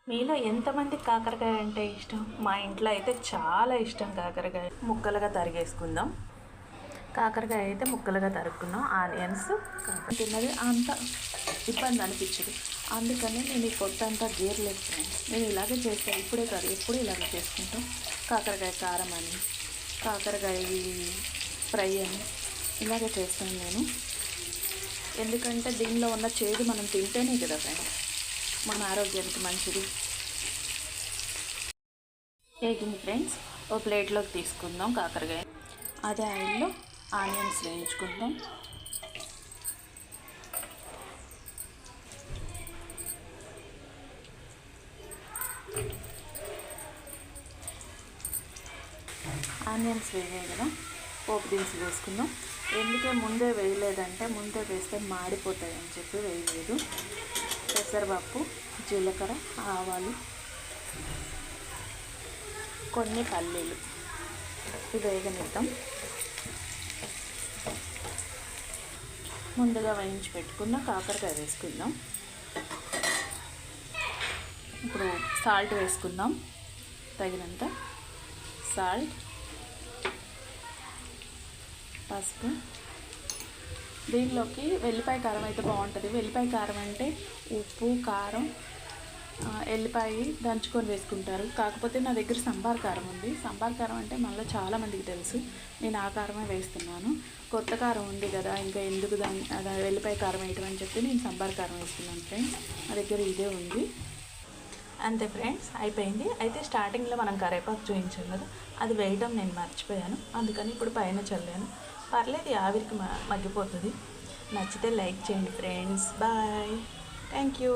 మీలో ఎంతమంది కాకరకాయ అంటే ఇష్టం? మా ఇంట్లో అయితే చాలా ఇష్టం కాకరకాయ. ముక్కలుగా తరిగేసుకుందాం. కాకరకాయ అయితే ముక్కలుగా తరుక్కున్నాం. ఆనియన్స్ తిన్నది అంత ఇబ్బంది అనిపించదు, అందుకని నేను ఈ పొట్టు అంతా గీరలేదు ఫ్రెండ్స్. నేను ఇలాగే చేస్తాను, ఇప్పుడే కాదు ఎప్పుడు ఇలాగే చేసుకుంటాం. కాకరకాయ కారం అని, కాకరకాయ ఫ్రై అని ఇలాగే చేస్తాను నేను. ఎందుకంటే దీనిలో ఉన్న చేదు మనం తింటేనే కదా ఫ్రెండ్స్ మన ఆరోగ్యానికి మంచిది. వేగింది ఫ్రెండ్స్, ఓ ప్లేట్లోకి తీసుకుందాం కాకరకాయ. అదే ఆయిల్లో ఆనియన్స్ వేయించుకుందాం. ఆనియన్స్ వేయాలి కదా, పోపు దినుసులు వేసుకుందాం. ఎందుకే ముందే వేయలేదంటే, ముందే వేస్తే మాడిపోతాయి అని చెప్పి వేయలేదు. పెసరపప్పు, జీలకర్ర, ఆవాలు, కొన్ని పల్లీలు ఇవి వేగనిద్దాం. ముందుగా వేయించి పెట్టుకున్న కాకరకాయ వేసుకుందాం. ఇప్పుడు సాల్ట్ వేసుకుందాం, తగినంత సాల్ట్, పసుపు. దీనిలోకి వెల్లిపాయ కారం అయితే బాగుంటుంది. వెల్లిపాయ కారం అంటే ఉప్పు, కారం, ఎల్లిపాయ దంచుకొని వేసుకుంటారు. కాకపోతే నా దగ్గర సంబార్ కారం ఉంది. సంబార్ కారం అంటే మళ్ళీ చాలామందికి తెలుసు, నేను ఆ కారమే వేస్తున్నాను. కొత్త కారం ఉంది కదా, ఇంకా ఎందుకు దాని వెల్లిపాయ కారం వేయటం అని చెప్పి నేను సంబార్ కారం వేస్తున్నాను ఫ్రెండ్స్. నా దగ్గర ఇదే ఉంది. అంతే ఫ్రెండ్స్, అయిపోయింది. అయితే స్టార్టింగ్లో మనం కరివేపాకు చూపించాం కదా, అది వేయడం నేను మర్చిపోయాను, అందుకని ఇప్పుడు పైన చల్లాను. పర్లేదు, ఆవిరికి మగ్గిపోతుంది. నచ్చితే లైక్ చేయండి ఫ్రెండ్స్. Bye, thank you.